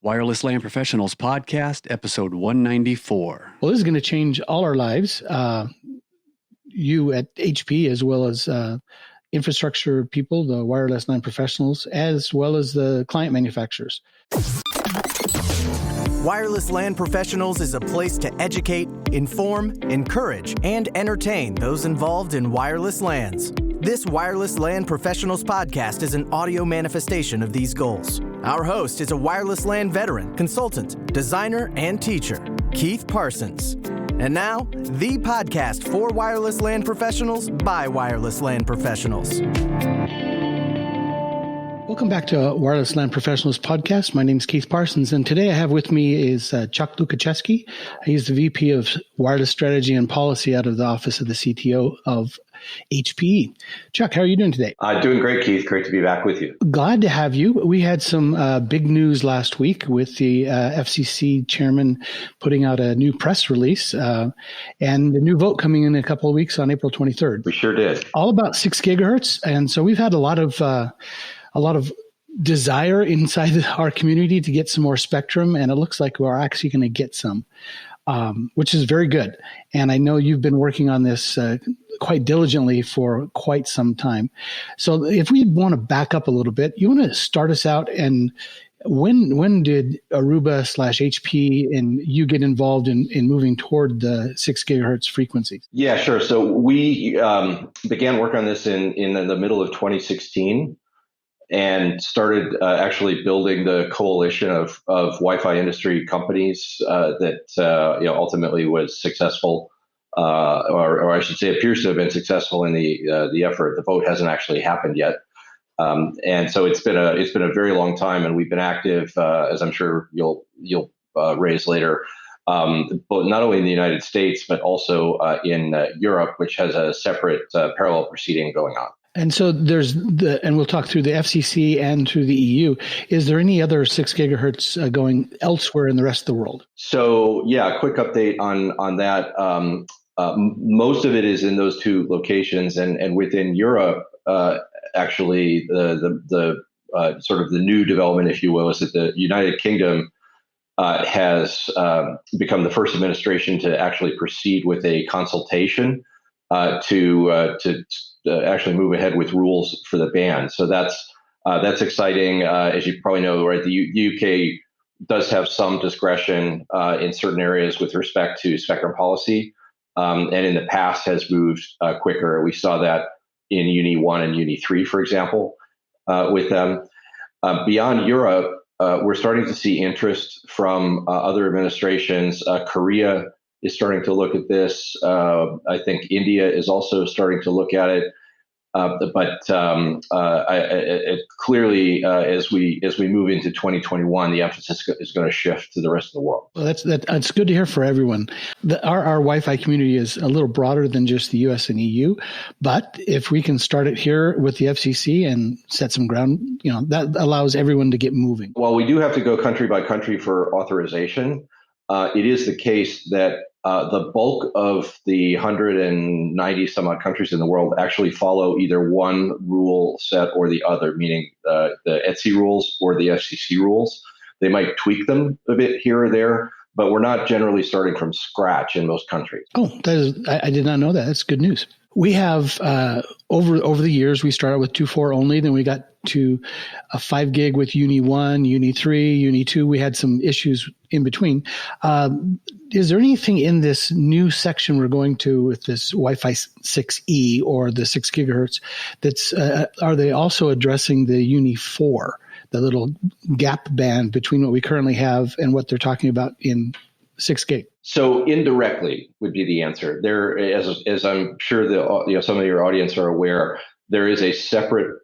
Wireless LAN Professionals Podcast, episode 194. Well, this is going to change all our lives. You at HP, as well as infrastructure people, the wireless LAN professionals, as well as the client manufacturers. Wireless LAN Professionals is a place to educate, inform, encourage, and entertain those involved in wireless LANs. This Wireless LAN Professionals podcast is an audio manifestation of these goals. Our host is a wireless LAN veteran, consultant, designer, and teacher, Keith Parsons. And now, the podcast for wireless LAN professionals by wireless LAN professionals. Welcome back to Wireless LAN Professionals Podcast. My name is Keith Parsons, and today I have with me is Chuck Lukaszewski. He's the VP of Wireless Strategy and Policy out of the Office of the CTO of HPE. Chuck, how are you doing today? Doing great, Keith. Great to be back with you. Glad to have you. We had some big news last week with the FCC chairman putting out a new press release and the new vote coming in a couple of weeks on April 23rd. We sure did. All about 6 gigahertz. And so we've had a lot of desire inside our community to get some more spectrum, and it looks like we're actually going to get some, which is very good. And I know you've been working on this quite diligently for quite some time. So if we want to back up a little bit, you want to start us out, and when did Aruba /HP and you get involved in moving toward the 6 gigahertz frequency? Yeah, sure. So we began work on this in the middle of 2016. And started actually building the coalition of Wi-Fi industry companies that ultimately was successful, or I should say, appears to have been successful in the effort. The vote hasn't actually happened yet, and so it's been a very long time, and we've been active, as I'm sure you'll raise later, but not only in the United States but also in Europe, which has a separate parallel proceeding going on. And so and we'll talk through the FCC and through the EU. Is there any other 6 gigahertz going elsewhere in the rest of the world? So yeah, quick update on that. Most of it is in those two locations, and within Europe, actually the sort of the new development, if you will, is that the United Kingdom has become the first administration to actually proceed with a consultation to actually move ahead with rules for the ban. So that's exciting. As you probably know, right, the UK does have some discretion in certain areas with respect to spectrum policy, and in the past has moved quicker. We saw that in Uni 1 and Uni 3, for example, with them. Beyond Europe, we're starting to see interest from other administrations. Korea is starting to look at this. I think India is also starting to look at it. But clearly, as we move into 2021, the emphasis is going to shift to the rest of the world. Well, that's good to hear for everyone. Our Wi-Fi community is a little broader than just the US and EU, but if we can start it here with the FCC and set some ground, that allows everyone to get moving. While we do have to go country by country for authorization, it is the case that the bulk of the 190 some odd countries in the world actually follow either one rule set or the other, meaning the ETSI rules or the FCC rules. They might tweak them a bit here or there, but we're not generally starting from scratch in most countries. Oh, I did not know that. That's good news. We have, over the years, we started with 2.4 only, then we got to a 5 gig with Uni 1, Uni 3, Uni 2. We had some issues in between. Is there anything in this new section we're going to with this Wi-Fi 6E or the 6 gigahertz are they also addressing the Uni 4, the little gap band between what we currently have and what they're talking about in 6 gig? So indirectly would be the answer. There, as I'm sure some of your audience are aware, there is a separate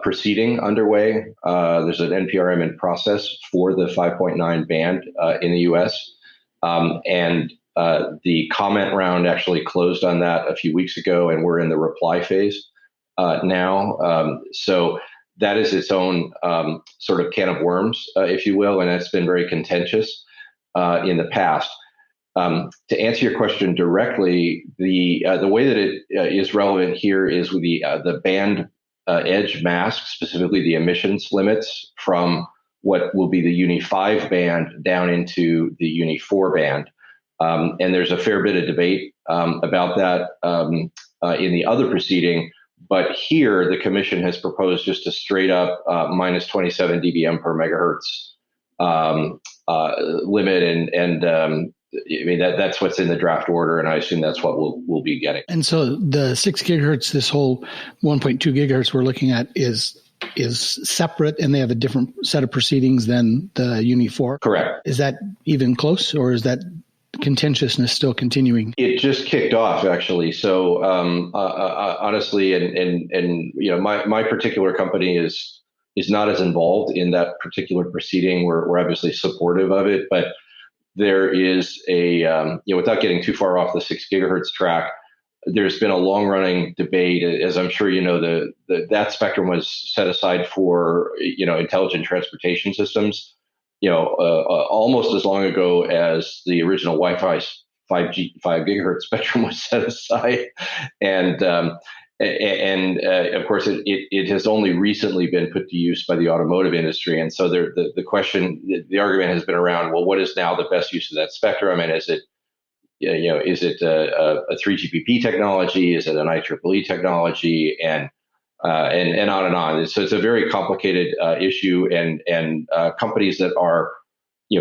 proceeding underway. There's an NPRM in process for the 5.9 band in the U.S. And the comment round actually closed on that a few weeks ago, and we're in the reply phase now. So that is its own sort of can of worms, if you will, and that's been very contentious in the past. To answer your question directly, the way that it is relevant here is with the band edge mask, specifically the emissions limits from what will be the Uni 5 band down into the Uni 4 band. And there's a fair bit of debate about that in the other proceeding. But here, the commission has proposed just a straight up minus 27 dBm per megahertz limit. And I mean, that's what's in the draft order. And I assume that's what we'll be getting. And so the 6 gigahertz, this whole 1.2 gigahertz we're looking at is separate, and they have a different set of proceedings than the Uni 4? Correct. Is that even close, or is that contentiousness still continuing? It just kicked off, actually. So honestly, and you know, my particular company is not as involved in that particular proceeding. We're obviously supportive of it, but there is a without getting too far off the 6 gigahertz track, there's been a long-running debate, as I'm sure you know, that spectrum was set aside for intelligent transportation systems, almost as long ago as the original Wi-Fi 5 gigahertz spectrum was set aside, and of course it has only recently been put to use by the automotive industry, and so the question, the argument has been around, well, what is now the best use of that spectrum, and is it a 3GPP technology? Is it an IEEE technology? And on and on. So it's a very complicated issue, and companies that are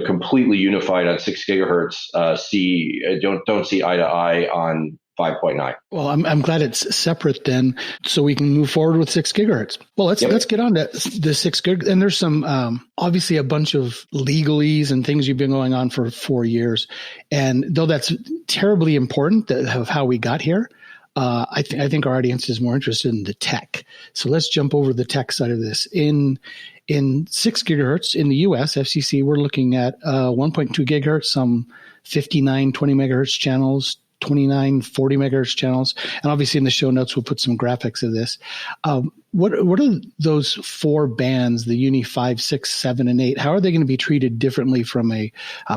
completely unified on 6 gigahertz don't see eye to eye on 5.9. Well, I'm glad it's separate then, so we can move forward with 6 gigahertz. Well, let's get on to the 6 gigahertz. And there's some obviously a bunch of legalese and things you've been going on for 4 years. And though that's terribly important of how we got here, I think our audience is more interested in the tech. So let's jump over the tech side of this. In 6 gigahertz in the US, FCC, we're looking at 1.2 gigahertz, some 59 20 megahertz channels, 29 40 megahertz channels, and obviously in the show notes we'll put some graphics of this. What are those 4 bands, the Uni 5, 6, 7, and 8? How are they going to be treated differently from a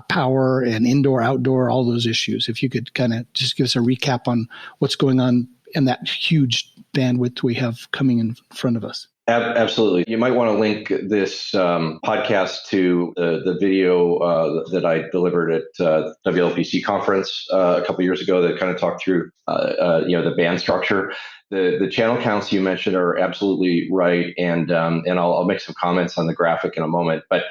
power and indoor, outdoor, all those issues? If you could kind of just give us a recap on what's going on in that huge bandwidth we have coming in front of us. Absolutely. You might want to link this podcast to the video that I delivered at WLPC conference a couple of years ago that kind of talked through the band structure. The channel counts you mentioned are absolutely right, and I'll make some comments on the graphic in a moment. But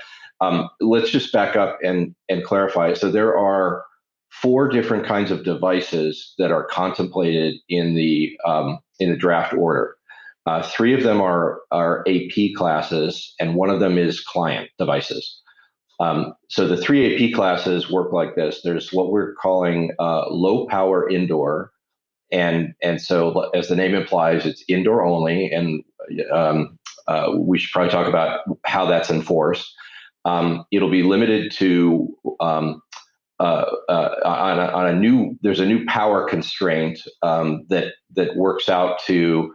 let's just back up and clarify. So there are 4 different kinds of devices that are contemplated in the draft order. 3 of them are AP classes, and 1 of them is client devices. So the 3 AP classes work like this. There's what we're calling low power indoor, and so as the name implies, it's indoor only, and we should probably talk about how that's enforced. It'll be limited to there's a new power constraint that works out to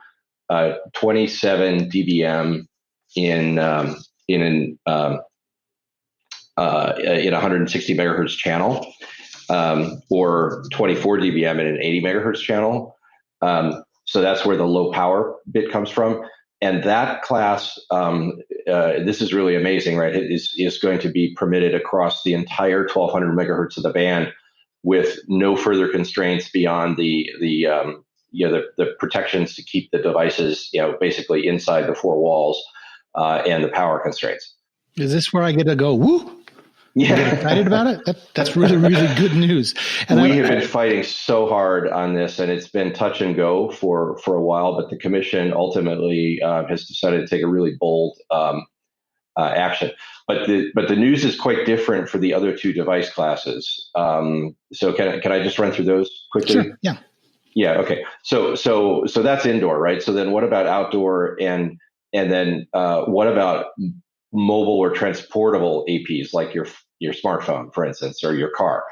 27 dBm in 160 megahertz channel, or 24 dBm in an 80 megahertz channel. So that's where the low power bit comes from. And that class, this is really amazing, right? It is going to be permitted across the entire 1200 megahertz of the band with no further constraints beyond the protections to keep the devices, basically inside the 4 walls, and the power constraints. Is this where I get to go, woo? Yeah. Get excited about it? That's really, really good news. And we have been fighting so hard on this, and it's been touch and go for a while, but the commission ultimately has decided to take a really bold action. But the news is quite different for the other 2 device classes. So can I just run through those quickly? Sure, yeah. Yeah. Okay. So that's indoor, right? So then what about outdoor, and then what about mobile or transportable APs, like your smartphone, for instance, or your car?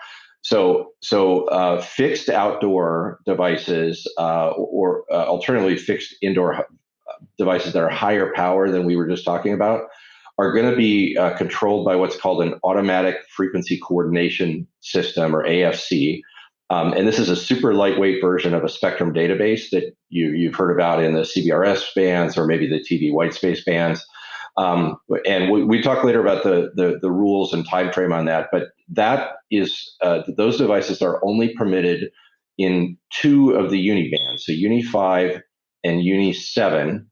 So fixed outdoor devices, or alternatively fixed indoor devices that are higher power than we were just talking about, are going to be controlled by what's called an automatic frequency coordination system, or AFC. And this is a super lightweight version of a spectrum database that you've heard about in the CBRS bands, or maybe the TV white space bands. And we talk later about the rules and time frame on that, but that is those devices are only permitted in two of the uni bands, so Uni 5 and Uni 7.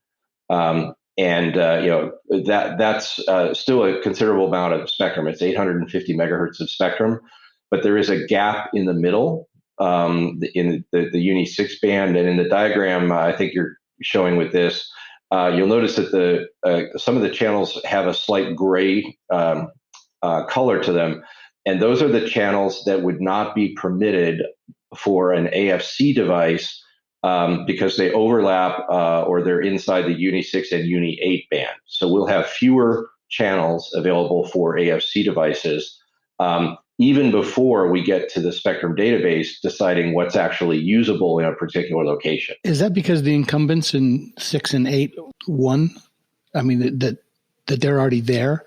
That's still a considerable amount of spectrum. It's 850 megahertz of spectrum, but there is a gap in the middle in the Uni 6 band. And in the diagram, I think you're showing with this, you'll notice that some of the channels have a slight gray color to them. And those are the channels that would not be permitted for an AFC device because they overlap or they're inside the Uni 6 and Uni 8 band. So we'll have fewer channels available for AFC devices, even before we get to the Spectrum database deciding what's actually usable in a particular location. Is that because the incumbents in 6 and 8 won? I mean, that they're already there?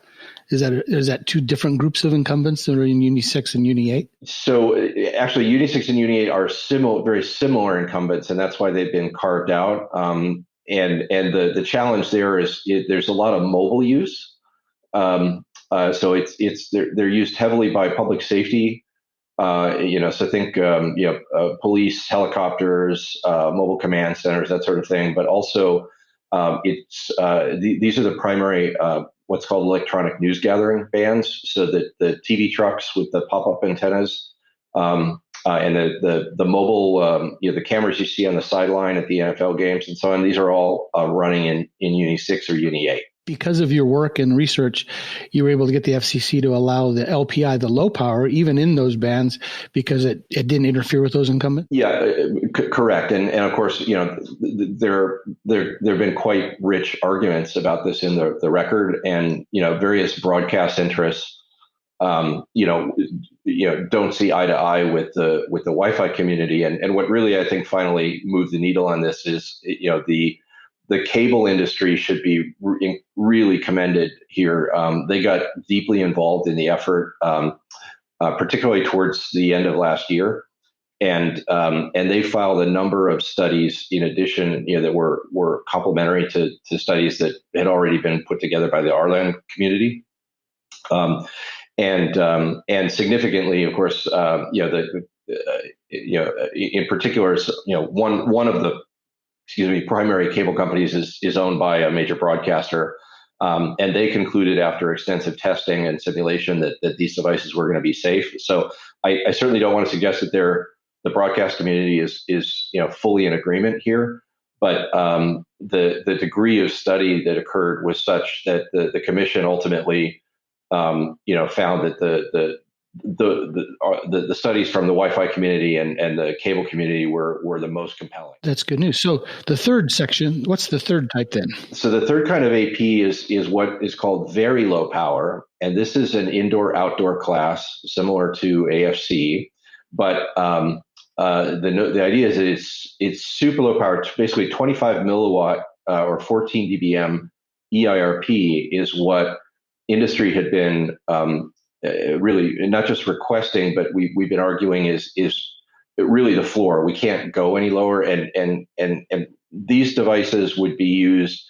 Is that two different groups of incumbents that are in Uni 6 and Uni 8? So actually, Uni 6 and Uni 8 are very similar incumbents, and that's why they've been carved out. And the challenge there is there's a lot of mobile use. So they're used heavily by public safety. So think police, helicopters, mobile command centers, that sort of thing. But also, these are the primary what's called electronic news gathering bands. So that the TV trucks with the pop-up antennas and the mobile, the cameras you see on the sideline at the NFL games and so on, these are all running in Uni 6 or Uni 8. Because of your work and research, you were able to get the FCC to allow the LPI, the low power, even in those bands, because it didn't interfere with those incumbents? Yeah, correct. And of course, there have been quite rich arguments about this in the record, and various broadcast interests don't see eye to eye with the Wi-Fi community. And what really I think finally moved the needle on this is the cable industry should be really commended here. They got deeply involved in the effort, particularly towards the end of last year, and they filed a number of studies in addition, that were complementary to studies that had already been put together by the RLAN community, and significantly, of course, in particular, one of the primary cable companies is owned by a major broadcaster. And they concluded after extensive testing and simulation that these devices were going to be safe. So I certainly don't want to suggest that the broadcast community is fully in agreement here. But the degree of study that occurred was such that the commission ultimately found that the studies from the Wi-Fi community and the cable community were the most compelling. That's good news. So the third section, what's the third type then? So the third kind of AP is what is called very low power, and this is an indoor-outdoor class similar to AFC, but the idea is that it's super low power. It's basically 25 milliwatt or 14 dBm EIRP is what industry had been really not just requesting, but we've been arguing is really the floor. We can't go any lower, and these devices would be used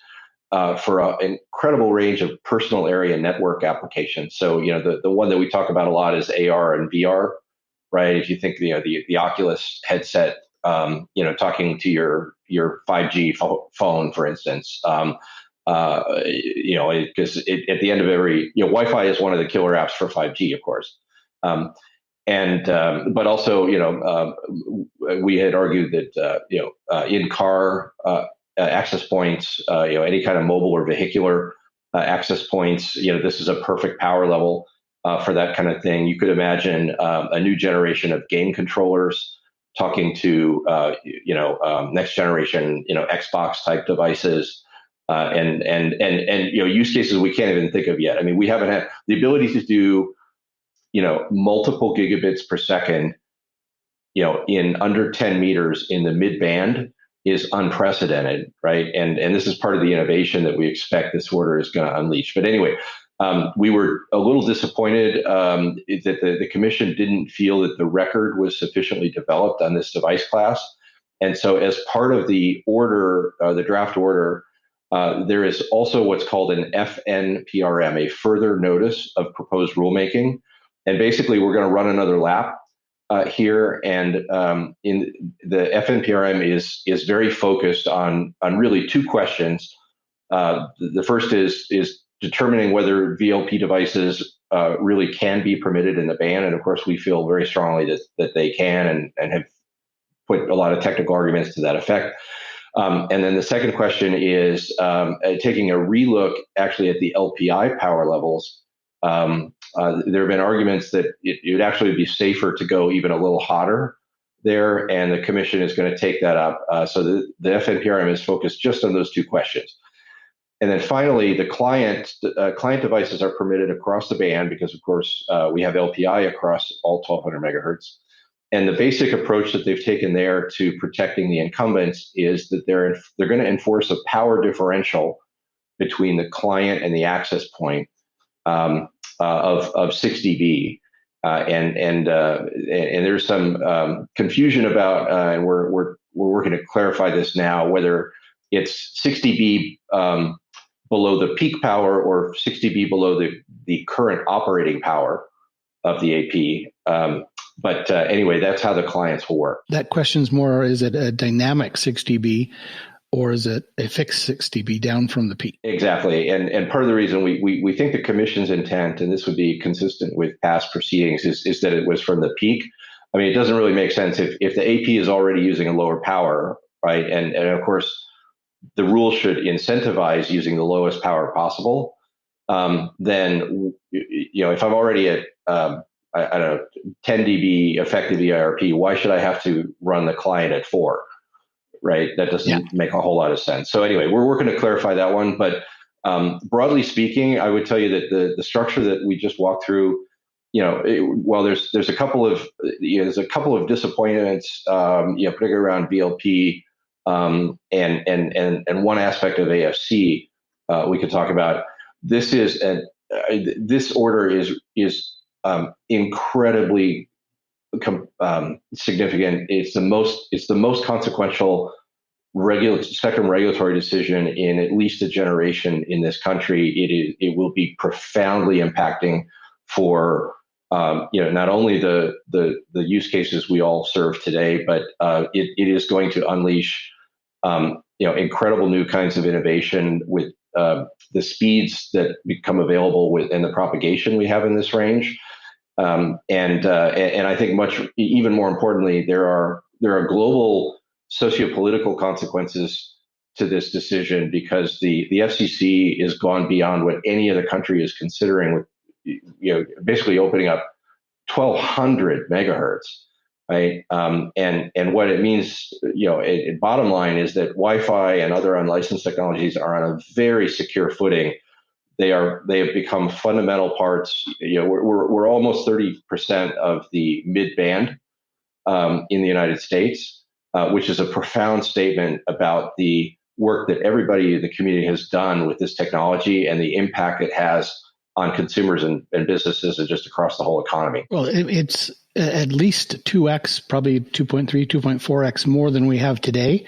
for an incredible range of personal area network applications. So the one that we talk about a lot is AR and VR, right? If you think the Oculus headset, talking to your 5G phone, for instance. Because at the end of every, Wi-Fi is one of the killer apps for 5G, of course. But also, we had argued that, in-car access points, any kind of mobile or vehicular access points, this is a perfect power level for that kind of thing. You could imagine a new generation of game controllers talking to, next generation, Xbox type devices. And use cases we can't even think of yet. I mean, we haven't had the ability to do, multiple gigabits per second, in under 10 meters in the mid band is unprecedented, right? And this is part of the innovation that we expect this order is going to unleash. But anyway, we were a little disappointed that the commission didn't feel that the record was sufficiently developed on this device class. And so as part of the order, the draft order, There is also what's called an FNPRM, a further notice of proposed rulemaking. And basically, we're going to run another lap here. And in the FNPRM is very focused on really two questions. The first is determining whether VLP devices really can be permitted in the ban. And of course, we feel very strongly that they can and have put a lot of technical arguments to that effect. And then the second question is taking a relook actually at the LPI power levels. There have been arguments that it would actually be safer to go even a little hotter there, and the commission is going to take that up. So the FNPRM is focused just on those two questions. And then finally, the client devices are permitted across the band because, of course, we have LPI across all 1200 megahertz. And the basic approach that they've taken there to protecting the incumbents is that they're going to enforce a power differential between the client and the access point of 6 dB. And there's some confusion about, and we're working to clarify this now, whether it's 6 dB below the peak power or 6 dB below the current operating power of the AP. But anyway, that's how the clients will work. That question's more, is it a dynamic 6 dB or is it a fixed 6 dB down from the peak? Exactly. And part of the reason we think the commission's intent, and this would be consistent with past proceedings, is that it was from the peak. I mean, it doesn't really make sense if the AP is already using a lower power, right? And of course, the rule should incentivize using the lowest power possible. Then, if I'm already at, I don't know, 10 dB effective EIRP, why should I have to run the client at 4? Right? That doesn't make a whole lot of sense. So anyway, we're working to clarify that one. But broadly speaking, I would tell you that the structure that we just walked through, while there's a couple of disappointments, particularly around VLP and one aspect of AFC we could talk about. This order is incredibly significant. It's the most consequential spectrum regulatory decision in at least a generation in this country. It will be profoundly impacting for not only the use cases we all serve today, but it is going to unleash incredible new kinds of innovation with the speeds that become available and the propagation we have in this range. And I think even more importantly, there are global sociopolitical consequences to this decision because the FCC has gone beyond what any other country is considering with, basically opening up 1,200 megahertz, right? And what it means, bottom line is that Wi-Fi and other unlicensed technologies are on a very secure footing. They have become fundamental parts. We're almost 30% of the mid-band in the United States, which is a profound statement about the work that everybody in the community has done with this technology and the impact it has on consumers and businesses and just across the whole economy. Well, it's at least 2x, probably 2.3, 2.4x more than we have today.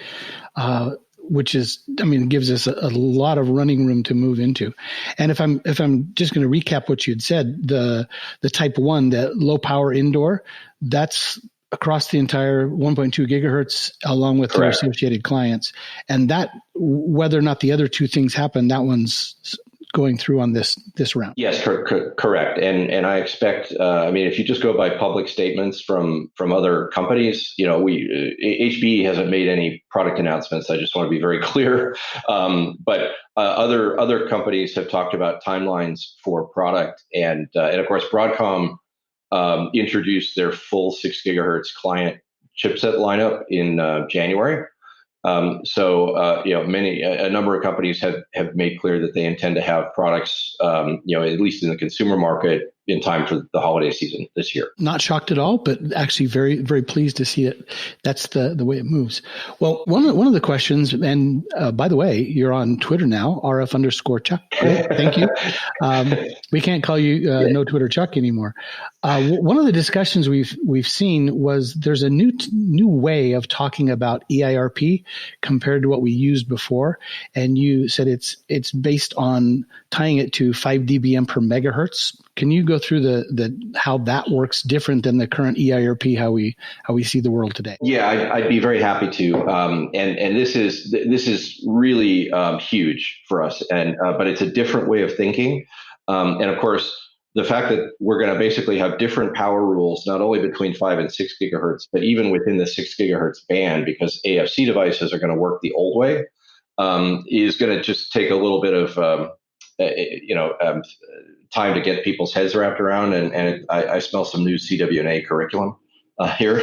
Which is, gives us a lot of running room to move into. And if I'm just going to recap what you'd said, the type 1, that low power indoor, that's across the entire 1.2 gigahertz along with their associated clients. And that, whether or not the other two things happen, that one's going through on this round. Yes, correct. And I expect, if you just go by public statements from other companies, HB hasn't made any product announcements. I just want to be very clear. But other companies have talked about timelines for product, and of course Broadcom introduced their full 6 gigahertz client chipset lineup in January. A number of companies have made clear that they intend to have products, at least in the consumer market, in time for the holiday season this year. Not shocked at all, but actually very, very pleased to see it. That's the way it moves. Well, one of the questions, and by the way, you're on Twitter now, RF_Chuck. Thank you. We can't call you No Twitter Chuck anymore. One of the discussions we've seen was there's a new way of talking about EIRP compared to what we used before, and you said it's based on tying it to 5 dBm per megahertz. Can you go through the how that works different than the current EIRP, how we see the world today? Yeah, I'd be very happy to. And this is really huge for us, but it's a different way of thinking. And of course, the fact that we're going to basically have different power rules, not only between 5 and 6 gigahertz, but even within the 6 gigahertz band, because AFC devices are going to work the old way, is going to just take a little bit of time to get people's heads wrapped around, and I smell some new CWNA curriculum here.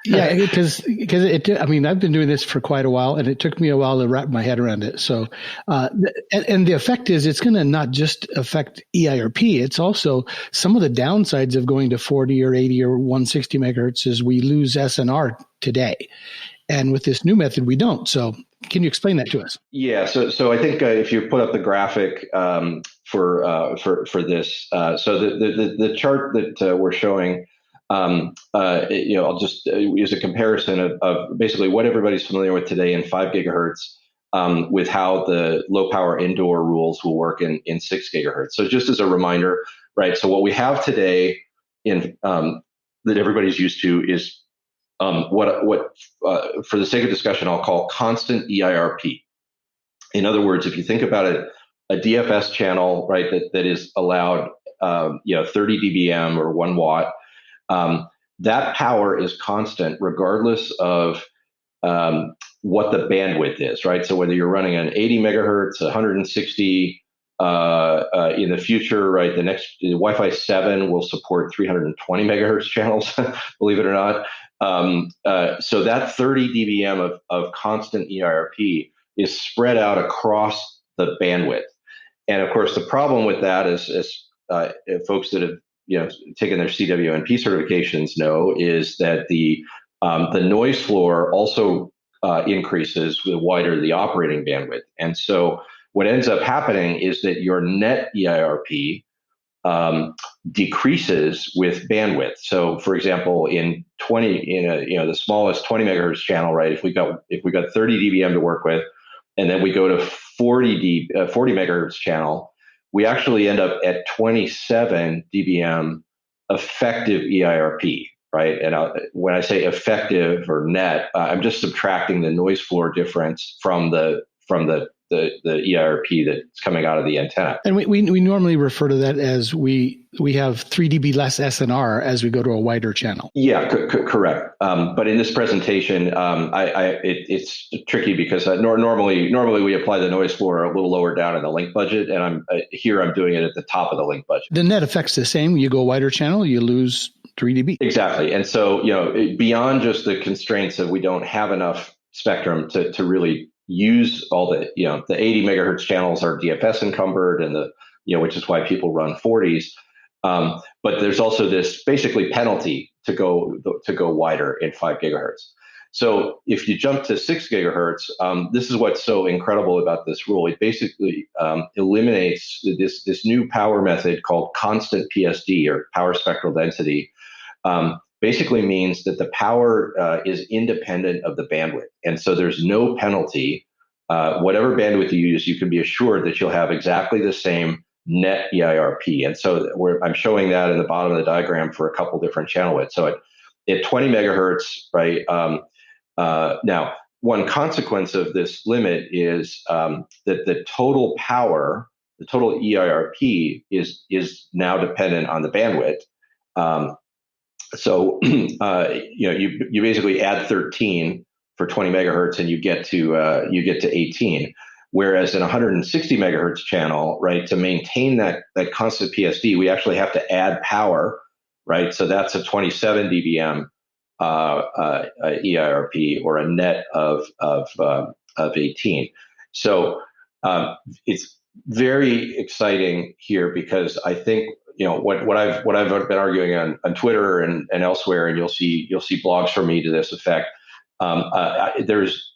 Yeah, because I've been doing this for quite a while, and it took me a while to wrap my head around it. So, and the effect is it's going to not just affect EIRP, it's also some of the downsides of going to 40 or 80 or 160 megahertz is we lose SNR today. And with this new method, we don't. So can you explain that to us? Yeah. So I think if you put up the graphic for this, so the chart that we're showing, I'll just use a comparison of basically what everybody's familiar with today in 5 gigahertz with how the low power indoor rules will work in 6 gigahertz. So just as a reminder, right? So what we have today in that everybody's used to is what for the sake of discussion, I'll call constant EIRP. In other words, if you think about it, a DFS channel, right, that is allowed, 30 dBm or 1 watt, that power is constant regardless of what the bandwidth is, right? So whether you're running an 80 megahertz, 160, in the future, right, the Wi-Fi 7 will support 320 megahertz channels, believe it or not. So that 30 dBm of constant EIRP is spread out across the bandwidth. And of course, the problem with that is folks that have taken their CWNP certifications know is that the noise floor also increases the wider the operating bandwidth. And so what ends up happening is that your net EIRP decreases with bandwidth. So, for example, the smallest 20 megahertz channel, right? If we got 30 dBm to work with, and then we go to 40 megahertz channel, we actually end up at 27 dBm effective EIRP, right? And when I say effective or net, I'm just subtracting the noise floor difference from the EIRP that's coming out of the antenna. And we normally refer to that as we have 3 dB less SNR as we go to a wider channel. Yeah, correct. But in this presentation, it's tricky because normally we apply the noise floor a little lower down in the link budget, and I'm doing it at the top of the link budget. The net effect's the same. You go wider channel, you lose 3 dB. Exactly. And so, beyond just the constraints of we don't have enough spectrum to really use all the 80 megahertz channels are DFS encumbered, and which is why people run 40s. But there's also this basically penalty to go wider in 5 gigahertz. So if you jump to 6 gigahertz, this is what's so incredible about this rule. It basically eliminates this new power method called constant PSD, or power spectral density. Basically means that the power is independent of the bandwidth. And so there's no penalty. Whatever bandwidth you use, you can be assured that you'll have exactly the same net EIRP. And so I'm showing that in the bottom of the diagram for a couple different channel widths. So at 20 megahertz, right? Now, one consequence of this limit is that the total power, the total EIRP is now dependent on the bandwidth. So you basically add 13 for 20 megahertz, and you get to 18. Whereas in a 160 megahertz channel, right, to maintain that constant PSD, we actually have to add power, right? So that's a 27 dBm EIRP, or a net of 18. So it's very exciting here, because I think what I've been arguing on Twitter and elsewhere, and you'll see blogs from me to this effect. There's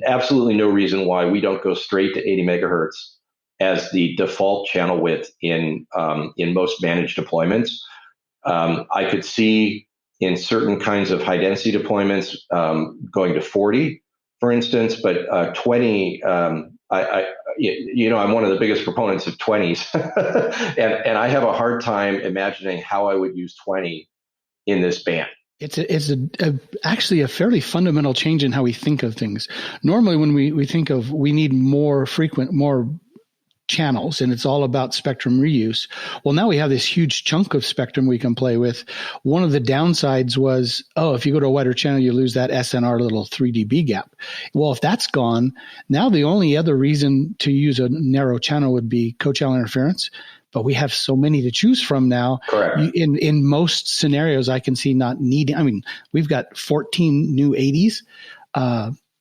absolutely no reason why we don't go straight to 80 megahertz as the default channel width in most managed deployments. I could see in certain kinds of high density deployments going to 40, for instance, but 20. I'm one of the biggest proponents of 20s, and I have a hard time imagining how I would use 20 in this band. It's actually a fairly fundamental change in how we think of things. Normally, when we think of we need more channels and it's all about spectrum reuse. Well, now we have this huge chunk of spectrum we can play with. One of the downsides was, if you go to a wider channel, you lose that SNR little 3 dB gap. Well, if that's gone, now the only other reason to use a narrow channel would be co-channel interference. But we have so many to choose from now. Correct. In most scenarios, I can see not needing. I mean, we've got 14 new 80s.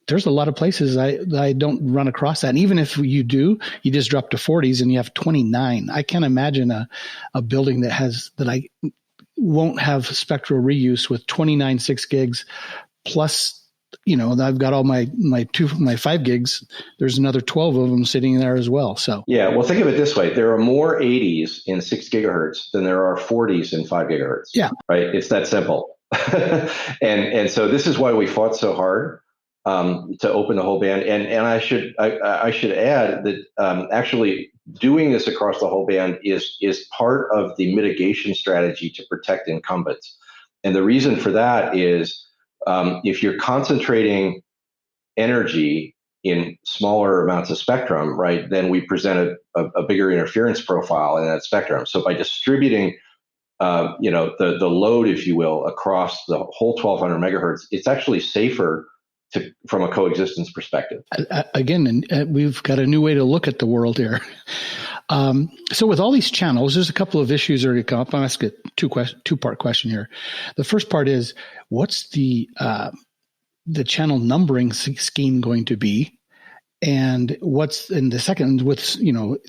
There's a lot of places I don't run across that. And even if you do, you just drop to 40s and you have 29. I can't imagine a building that I won't have spectral reuse with 29 6 gigs plus. I've got all my 5 gigs. There's another 12 of them sitting there as well. So yeah, well, think of it this way: there are more 80s in 6 gigahertz than there are 40s in 5 gigahertz. Yeah, right. It's that simple. and so this is why we fought so hard to open the whole band. And I should add that actually doing this across the whole band is part of the mitigation strategy to protect incumbents. And the reason for that is, if you're concentrating energy in smaller amounts of spectrum, right, then we present a bigger interference profile in that spectrum. So by distributing, the load, if you will, across the whole 1200 megahertz, it's actually safer from a coexistence perspective. Again, we've got a new way to look at the world here. So with all these channels, there's a couple of issues that are going to come up. I'll ask a two-part question here. The first part is, what's the channel numbering scheme going to be? And what's in the second with,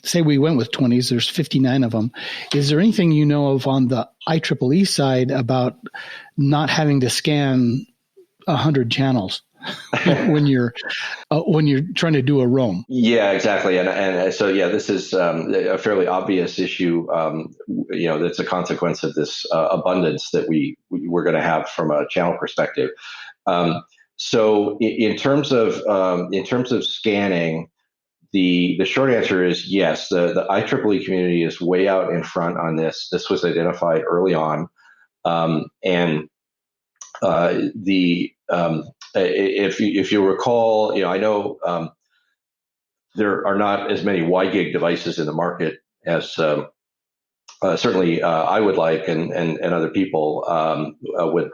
say we went with 20s, there's 59 of them. Is there anything you know of on the IEEE side about not having to scan 100 channels when you're trying to do a roam? Yeah, exactly. And so, yeah, this is a fairly obvious issue, that's a consequence of this abundance that we're going to have from a channel perspective. So in terms of scanning, the short answer is yes. The IEEE community is way out in front on this. This was identified early on, if you recall, I know there are not as many WiGig devices in the market as certainly I would like, and other people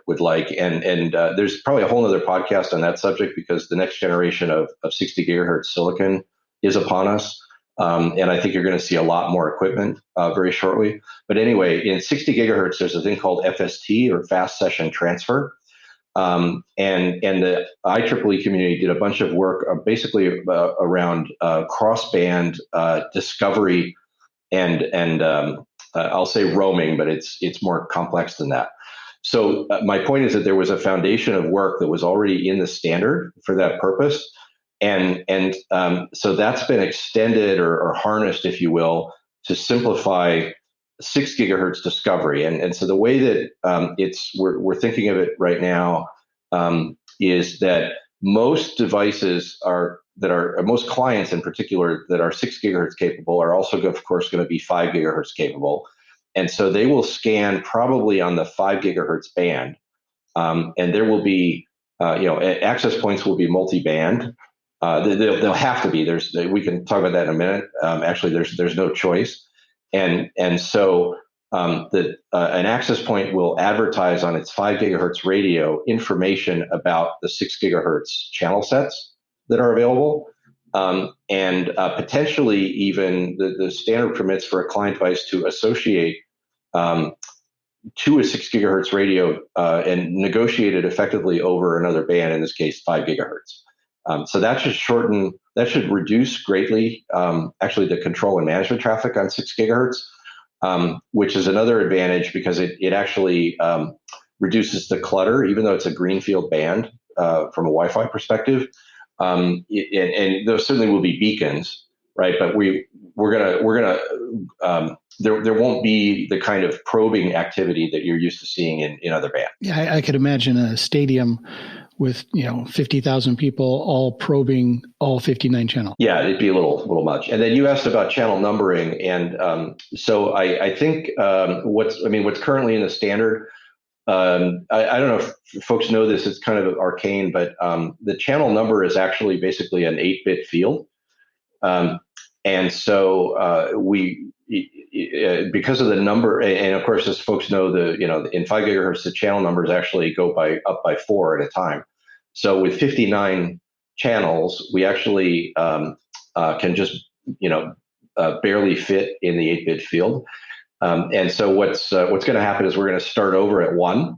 would like, and there's probably a whole other podcast on that subject because the next generation of 60 gigahertz silicon is upon us, and I think you're going to see a lot more equipment very shortly. But anyway, in 60 gigahertz, there's a thing called FST, or fast session transfer. And the IEEE community did a bunch of work basically around crossband discovery and I'll say roaming, but it's more complex than that. So my point is that there was a foundation of work that was already in the standard for that purpose, and so that's been extended or harnessed, if you will, to simplify 6 gigahertz discovery. And so the way that we're thinking of it right now is that most devices most clients in particular that are 6 gigahertz capable are also, of course, going to be 5 gigahertz capable. And so they will scan probably on the 5 gigahertz band. And there will be, access points will be multi-band. They'll have to be. We can talk about that in a minute. Actually, there's no choice. And so an access point will advertise on its 5 gigahertz radio information about the 6 gigahertz channel sets that are available. And potentially even the standard permits for a client device to associate to a 6 gigahertz radio and negotiate it effectively over another band, in this case, 5 gigahertz. So that should reduce greatly, actually, the control and management traffic on 6 gigahertz. which is another advantage because it actually reduces the clutter, even though it's a greenfield band from a Wi-Fi perspective. And there certainly will be beacons, right? But there won't be the kind of probing activity that you're used to seeing in other bands. Yeah, I could imagine a stadium with 50,000 people all probing all 59 channels. Yeah, it'd be a little much. And then you asked about channel numbering, and so I think what's currently in the standard. I don't know if folks know this. It's kind of arcane, but the channel number is actually basically an 8-bit field, and so because of the number, and of course, as folks know, in 5 gigahertz, the channel numbers actually go up by 4 at a time. So with 59 channels, we actually can just barely fit in the 8-bit field. And so what's going to happen is we're going to start over at 1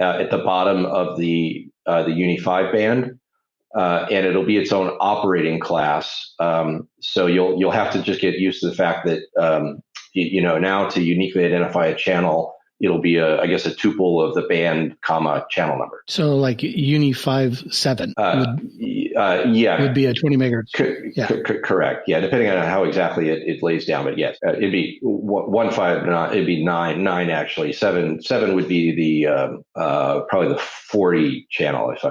at the bottom of the Uni 5 band, and it'll be its own operating class. So you'll have to just get used to the fact that now to uniquely identify a channel, it'll be a tuple of the band, channel number. So like Uni 5.7 would be a 20 megahertz. Correct. Yeah, depending on how exactly it lays down. But yes, it'd be 1.5. It'd be 9 actually. 7 would be the probably the 40 channel if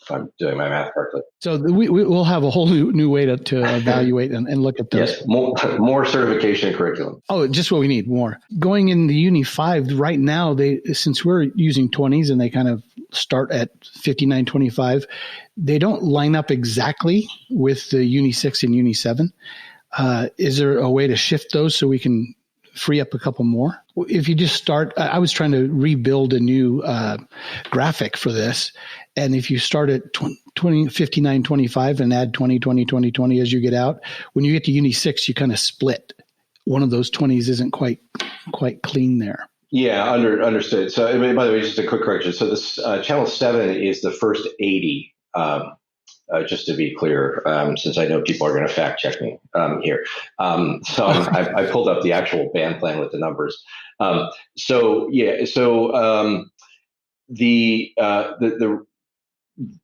I'm doing my math correctly. So we'll have a whole new way to evaluate and look at those. Yes, more certification curriculum. Oh, just what we need, more. Going in the Uni 5 right now, since we're using 20s and they kind of start at 5925, they don't line up exactly with the Uni 6 and Uni 7. Is there a way to shift those so we can free up a couple more? If you just start, I was trying to rebuild a new graphic for this. And if you start at 5925 and add 20, 20, 20, 20 as you get out, when you get to Uni 6, you kind of split. One of those 20s isn't quite clean there. Yeah, understood. So, by the way, just a quick correction. So this channel 7 is the first 80, just to be clear, since I know people are going to fact check me here. So I pulled up the actual band plan with the numbers.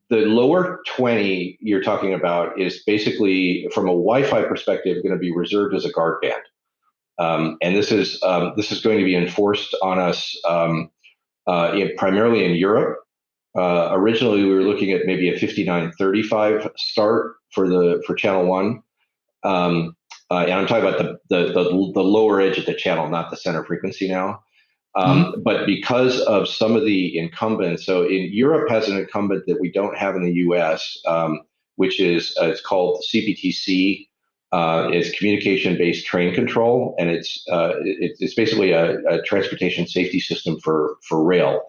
The lower 20 you're talking about is basically, from a Wi-Fi perspective, going to be reserved as a guard band, and this is going to be enforced on us primarily in Europe. Originally, we were looking at maybe a 5935 start for channel 1, and I'm talking about the lower edge of the channel, not the center frequency now. But because of some of the incumbents, so in Europe has an incumbent that we don't have in the U.S., which is it's called CPTC. It's communication-based train control, and it's basically a transportation safety system for rail.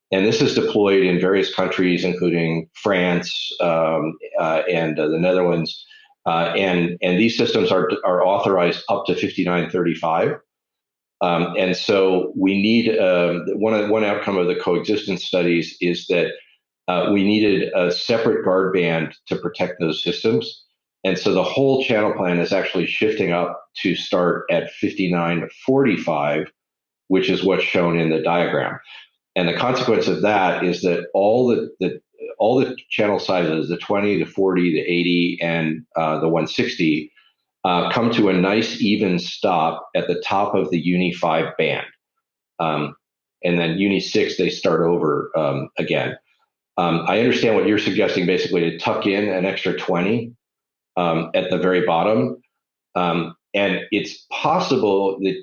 And this is deployed in various countries, including France and the Netherlands. And these systems are authorized up to 5935. And so we need one outcome of the coexistence studies is that we needed a separate guard band to protect those systems. And so the whole channel plan is actually shifting up to start at 5945, which is what's shown in the diagram. And the consequence of that is that all the channel sizes, the 20, the 40, the 80, and the 160, come to a nice even stop at the top of the Uni 5 band. And then Uni 6, they start over again. I understand what you're suggesting, basically to tuck in an extra 20 at the very bottom. And it's possible that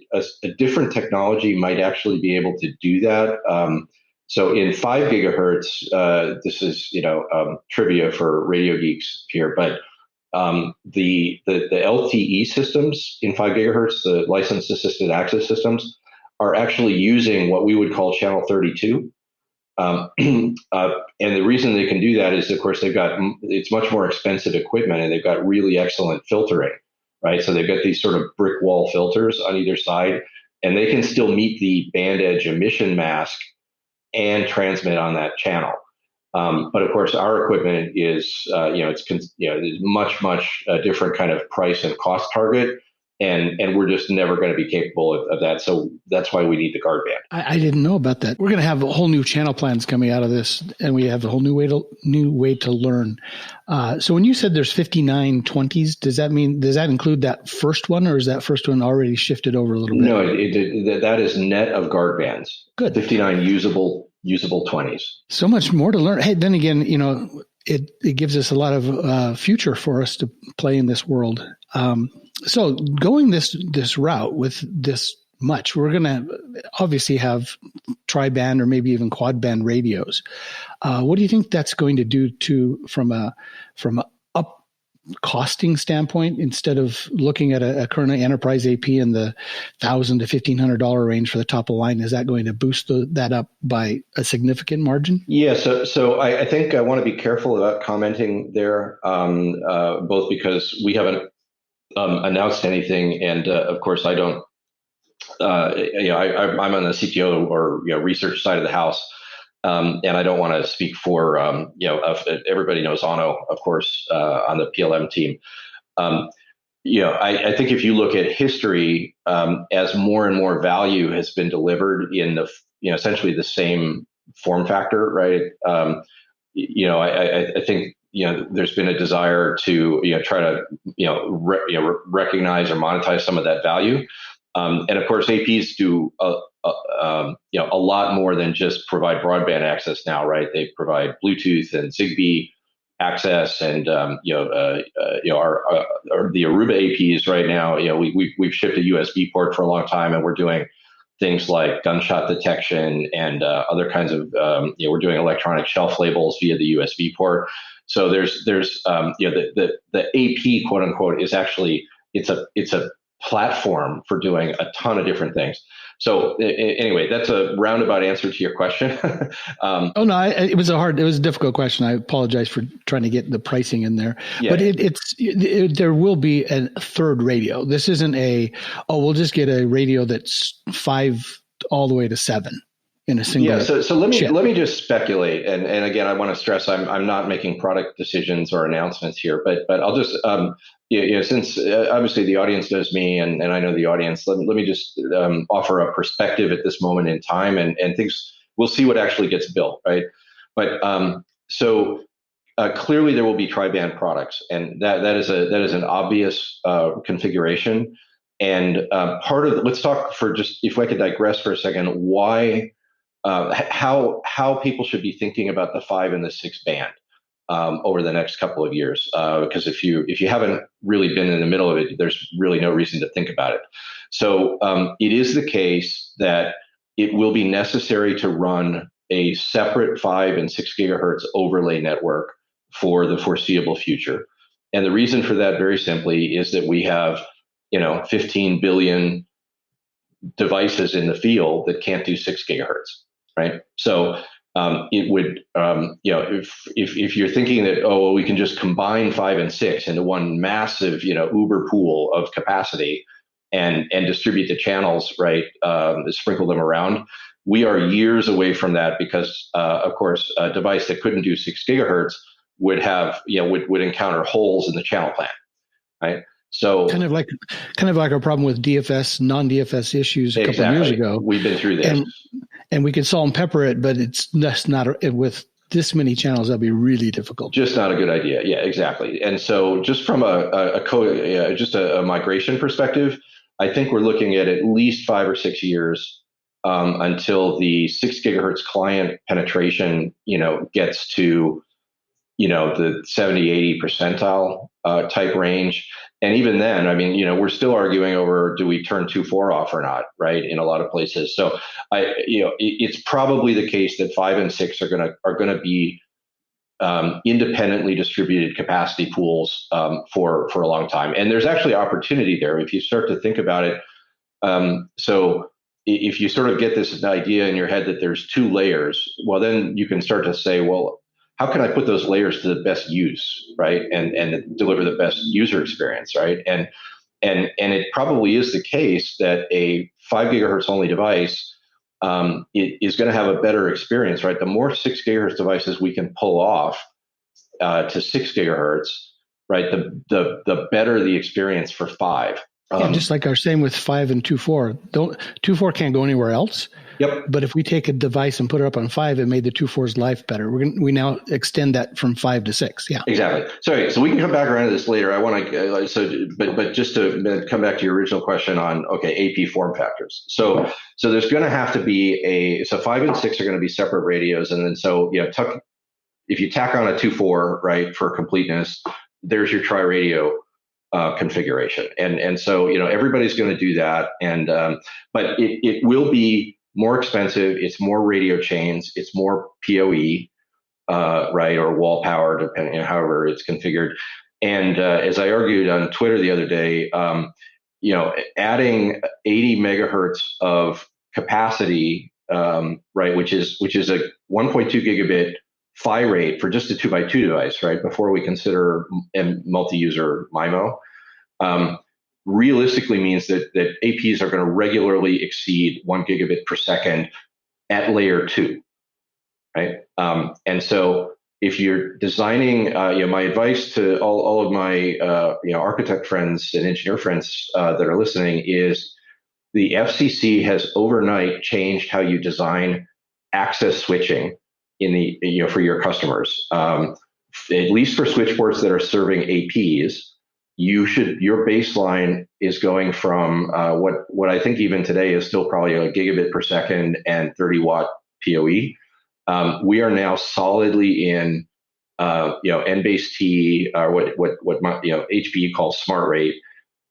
a different technology might actually be able to do that. So in 5 gigahertz, this is trivia for radio geeks here, but the LTE systems in 5 gigahertz, the licensed assisted access systems, are actually using what we would call channel 32. And the reason they can do that is, of course, it's much more expensive equipment, and they've got really excellent filtering, right? So they've got these sort of brick wall filters on either side, and they can still meet the band edge emission mask and transmit on that channel. But of course, our equipment is, it's much different kind of price and cost target. and we're just never going to be capable of that. So that's why we need the guard band. I didn't know about that. We're going to have a whole new channel plans coming out of this, and we have a whole new way to learn. So when you said there's 5920s, does that include that first one, or is that first one already shifted over a little bit? No, that is net of guard bands. Good. 59 usable 20s. So much more to learn. Hey, then again, it gives us a lot of future for us to play in this world. So going this route with this much, we're going to obviously have tri-band or maybe even quad band radios. What do you think that's going to do from a up costing standpoint, instead of looking at a current enterprise AP in the $1,000 to $1,500 range for the top of the line? Is that going to boost that up by a significant margin? Yeah, so I think I want to be careful about commenting there, both because we haven't announced anything, and of course I don't. I'm on the CTO or research side of the house, and I don't want to speak for everybody knows Ono, of course, on the PLM team. I think if you look at history, as more and more value has been delivered in the essentially the same form factor, right? I think there's been a desire to try to recognize or monetize some of that value, and of course APs do a lot more than just provide broadband access now, right? They provide Bluetooth and Zigbee access, and our the Aruba APs right now. We've shipped a USB port for a long time, and we're doing things like gunshot detection and other kinds of we're doing electronic shelf labels via the USB port. So there's the AP quote unquote is actually it's a platform for doing a ton of different things. So anyway, that's a roundabout answer to your question. It was a difficult question. I apologize for trying to get the pricing in there, but there will be a third radio. This isn't we'll just get a radio that's 5 all the way to 7 in a single. Yeah. So let me just speculate. And again, I want to stress, I'm not making product decisions or announcements here, but I'll just, since obviously the audience knows me and I know the audience, let me just offer a perspective at this moment in time, and things, we'll see what actually gets built, right? But clearly there will be tri-band products, and that is an obvious configuration. And let's talk for just, if I could digress for a second, why, how people should be thinking about the 5 and the 6 band over the next couple of years. Because if you haven't really been in the middle of it, there's really no reason to think about it. So it is the case that it will be necessary to run a separate 5 and 6 gigahertz overlay network for the foreseeable future. And the reason for that, very simply, is that we have 15 billion devices in the field that can't do 6 gigahertz, right? So it would, if you're thinking that, we can just combine 5 and 6 into one massive, Uber pool of capacity and distribute the channels, right? Sprinkle them around. We are years away from that because, of course, a device that couldn't do 6 gigahertz would have, would encounter holes in the channel plan, right? So kind of like our problem with DFS, non-DFS issues a couple of years ago. We've been through this, and we could salt and pepper it, but that's not with this many channels. That'd be really difficult. Just not a good idea. Yeah, exactly. And so, just from a migration perspective, I think we're looking at least 5 or 6 years until the 6 gigahertz client penetration, gets to the 70, 80 percentile type range. And even then, I mean, we're still arguing over, do we turn 2.4 off or not, right? In a lot of places. So it's probably the case that 5 and 6 are going to be independently distributed capacity pools for a long time. And there's actually opportunity there if you start to think about it. So if you sort of get this idea in your head that there's 2 layers, well, then you can start to say, well, how can I put those layers to the best use, right? And deliver the best user experience, right? And it probably is the case that a 5 gigahertz only device is going to have a better experience, right? The more 6 gigahertz devices we can pull off to 6 gigahertz, right? The better the experience for 5. Yeah, just like our same with 5 and 2.4. 2.4 can't go anywhere else. Yep. But if we take a device and put it up on 5, it made the 2.4's life better. We now extend that from 5 to 6. Yeah. Exactly. Sorry. So we can come back around to this later. I want to, but just to come back to your original question on, AP form factors. So there's going to have to be so 5 and 6 are going to be separate radios. And then, if you tack on a 2.4, right, for completeness, there's your tri-radio configuration. And so, everybody's going to do that. And, but it will be more expensive. It's more radio chains. It's more PoE, right, or wall power, depending on however it's configured. And as I argued on Twitter the other day, adding 80 megahertz of capacity, right, which is a 1.2 gigabit PHY rate for just a 2x2 device, right, before we consider multi-user MIMO, realistically means that APs are going to regularly exceed 1 gigabit per second at layer 2, right? And so if you're designing, my advice to all of my architect friends and engineer friends that are listening is the FCC has overnight changed how you design access switching for your customers. At least for switchboards that are serving APs, your baseline is going from what I think even today is still probably a gigabit per second and 30 watt PoE. We are now solidly in N-base T, or what HPE calls smart rate,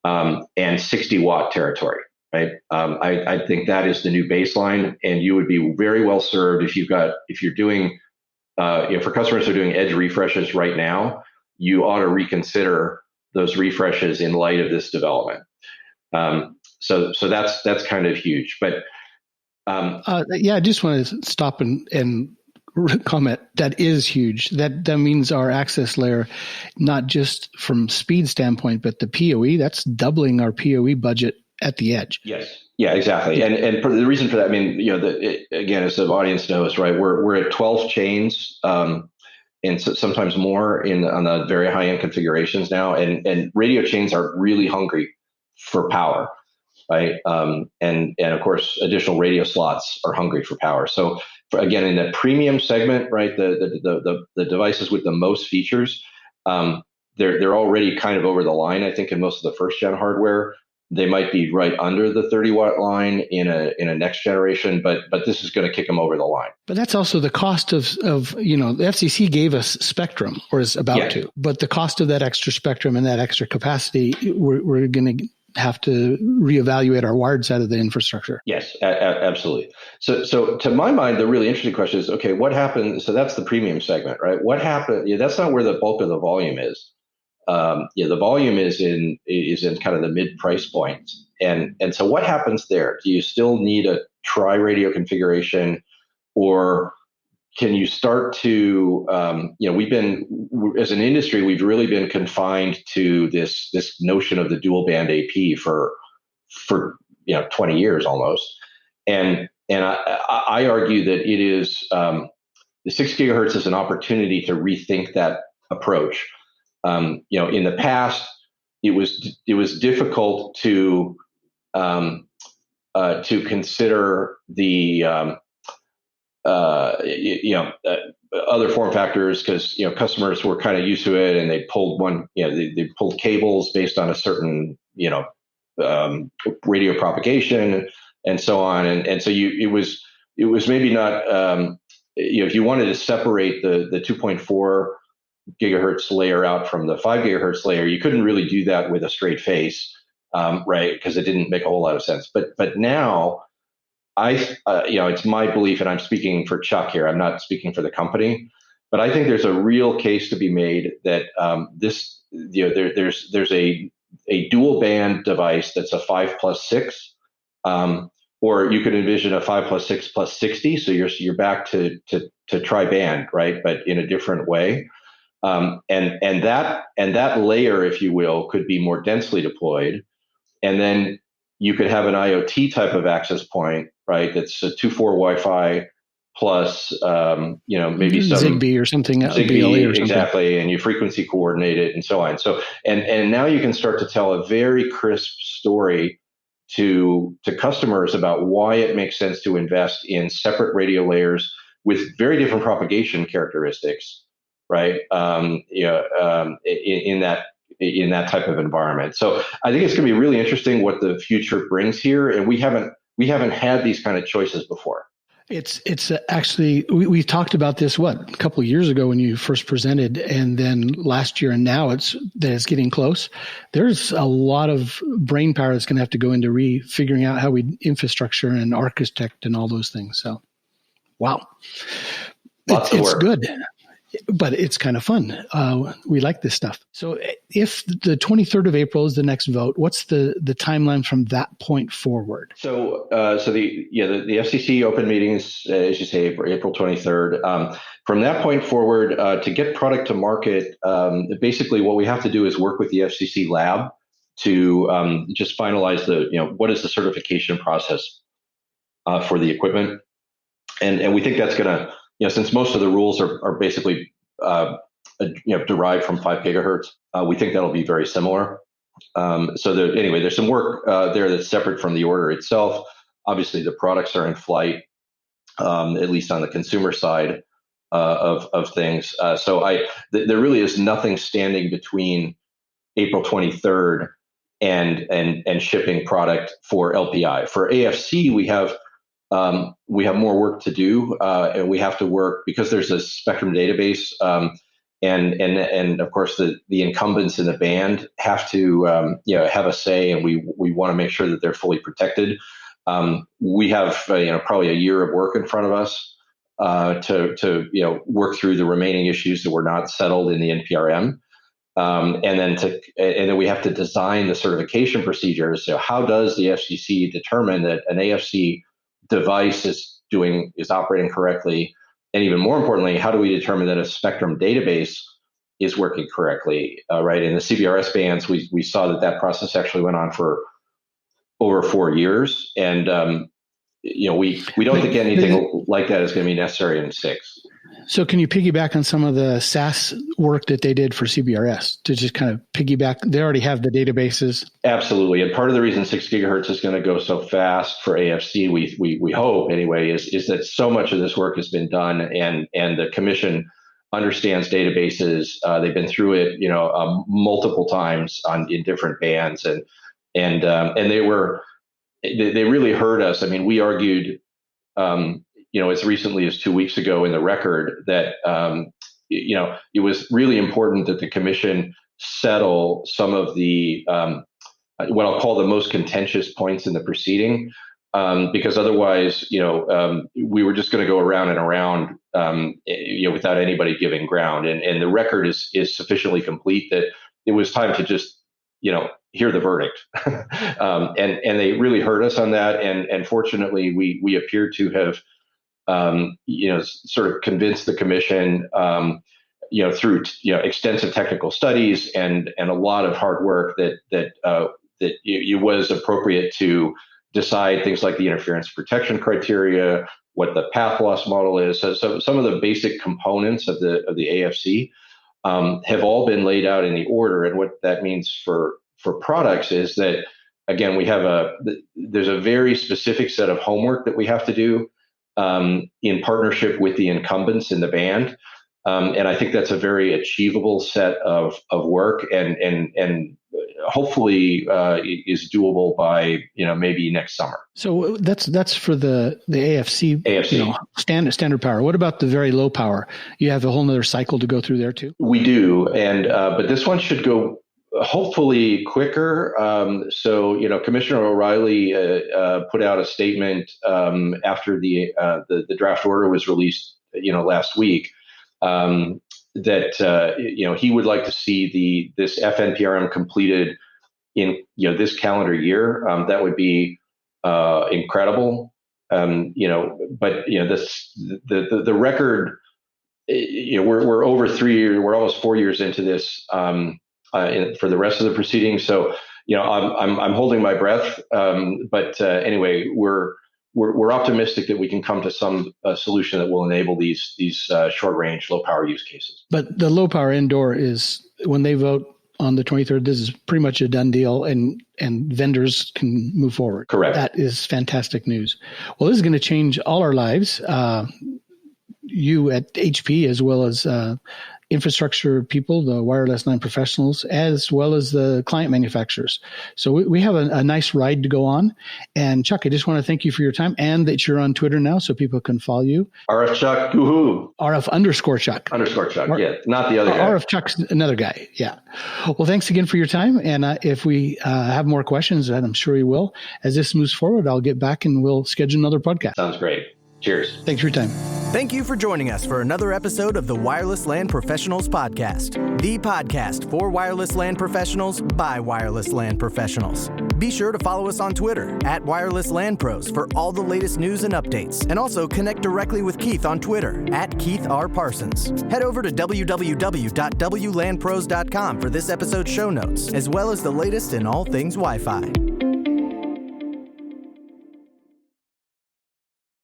and 60 watt territory. Right. I think that is the new baseline, and you would be very well served if you're doing, for customers who are doing edge refreshes right now, you ought to reconsider those refreshes in light of this development. So that's kind of huge. But I just want to stop and comment. That is huge. That means our access layer, not just from speed standpoint, but the PoE. That's doubling our PoE budget at the edge. Yes. Yeah, exactly. And the reason for that, I mean, again, as the audience knows, right, we're at 12 chains, and sometimes more on the very high end configurations now. And radio chains are really hungry for power, right? And of course, additional radio slots are hungry for power. So again, in the premium segment, right, the devices with the most features, they're already kind of over the line. I think in most of the first gen hardware, they might be right under the 30 watt line in a next generation, but this is going to kick them over the line. But that's also the cost of the FCC gave us spectrum, or is about to. But the cost of that extra spectrum and that extra capacity, we're going to have to reevaluate our wired side of the infrastructure. Yes, absolutely. So to my mind, the really interesting question is, okay, what happened? So that's the premium segment, right? What happened? That's not where the bulk of the volume is. The volume is in kind of the mid price points, and so what happens there? Do you still need a tri-radio configuration, or can you start to we've been, as an industry, we've really been confined to this notion of the dual band AP for 20 years almost, and I argue that it is the 6 gigahertz is an opportunity to rethink that approach. In the past, it was difficult to consider the other form factors, because customers were kind of used to it, and they pulled they pulled cables based on a certain radio propagation and so on, and so it was maybe not if you wanted to separate the 2.4 gigahertz layer out from the 5 gigahertz layer, you couldn't really do that with a straight face, right? Because it didn't make a whole lot of sense. But now, it's my belief, and I'm speaking for Chuck here. I'm not speaking for the company, but I think there's a real case to be made that there's a dual band device that's a 5+6, or you could envision a 5+6+60. So you're back to tri-band, right? But in a different way. And that layer, if you will, could be more densely deployed, and then you could have an IoT type of access point, right? That's a 2.4 Wi-Fi plus maybe some Zigbee or something, Zigbee, BLE or something. exactly, and you frequency coordinate it and so on. So and now you can start to tell a very crisp story to customers about why it makes sense to invest in separate radio layers with very different propagation characteristics, right? In that type of environment. So I think it's going to be really interesting what the future brings here, and we haven't had these kind of choices before. It's actually, we talked about this, a couple of years ago when you first presented, and then last year, and now it's getting close. There's a lot of brain power that's going to have to go into figuring out how we infrastructure and architect and all those things. So, wow. It's good, but it's kind of fun. We like this stuff. So if the 23rd of April is the next vote, what's the timeline from that point forward? So the FCC open meetings, as you say, April 23rd. From that point forward, to get product to market, basically what we have to do is work with the FCC lab to just finalize what is the certification process for the equipment. And we think that's going to, since most of the rules are basically, derived from 5 gigahertz, we think that'll be very similar. There's some work there that's separate from the order itself. Obviously, the products are in flight, at least on the consumer side of things. There really is nothing standing between April 23rd and shipping product for LPI. For AFC, we have more work to do, and we have to work because there's a spectrum database, and of course the incumbents in the band have to have a say, and we want to make sure that they're fully protected. We have probably a year of work in front of us to work through the remaining issues that were not settled in the NPRM. And then we have to design the certification procedures. So how does the FCC determine that an AFC device is operating correctly? And even more importantly, how do we determine that a spectrum database is working correctly? Right. In the CBRS bands, we saw that process actually went on for over 4 years. And, we don't think anything like that is going to be necessary in 6. So can you piggyback on some of the SAS work that they did for CBRS to just kind of piggyback? They already have the databases. Absolutely. And part of the reason 6 gigahertz is going to go so fast for AFC, we hope anyway, is that so much of this work has been done, and the commission understands databases. They've been through it, multiple times in different bands, and they really heard us. I mean, we argued, as recently as 2 weeks ago in the record that, it was really important that the commission settle some of the, what I'll call the most contentious points in the proceeding, because otherwise, we were just going to go around and around, without anybody giving ground. And the record is sufficiently complete that it was time to just, hear the verdict. And they really heard us on that. And fortunately, we appear to have, sort of convinced the commission, through extensive technical studies and a lot of hard work that it was appropriate to decide things like the interference protection criteria, what the path loss model is. So some of the basic components of the AFC have all been laid out in the order, and what that means for products is that, again, there's a very specific set of homework that we have to do in partnership with the incumbents in the band. And I think that's a very achievable set of work, and hopefully is doable by maybe next summer. So that's for the AFC. Standard power. What about the very low power? You have a whole nother cycle to go through there too. We do, and but this one should go hopefully quicker. So Commissioner O'Reilly put out a statement after the draft order was released last week. That he would like to see this FNPRM completed in this calendar year. That would be incredible. But the record. We're over 3 years. We're almost 4 years into this for the rest of the proceedings. So I'm holding my breath. But anyway, we're we're optimistic that we can come to some solution that will enable these short range, low power use cases. But the low power indoor is, when they vote on the 23rd, this is pretty much a done deal, and vendors can move forward. Correct. That is fantastic news. Well, this is going to change all our lives. You at HP, as well as infrastructure people, the wireless LAN professionals, as well as the client manufacturers. So we have a nice ride to go on. And Chuck, I just want to thank you for your time, and that you're on Twitter now so people can follow you. RF Chuck, woohoo. RF _Chuck. _Chuck, yeah. Not the other guy. RF Chuck's another guy, yeah. Well, thanks again for your time. And if we have more questions, and I'm sure we will, as this moves forward, I'll get back and we'll schedule another podcast. Sounds great. Cheers. Thanks for your time. Thank you for joining us for another episode of the Wireless LAN Professionals Podcast, the podcast for wireless LAN professionals by wireless LAN professionals. Be sure to follow us on Twitter at Wireless LAN Pros for all the latest news and updates, and also connect directly with Keith on Twitter at Keith R. Parsons. Head over to www.wlanpros.com for this episode's show notes, as well as the latest in all things Wi-Fi.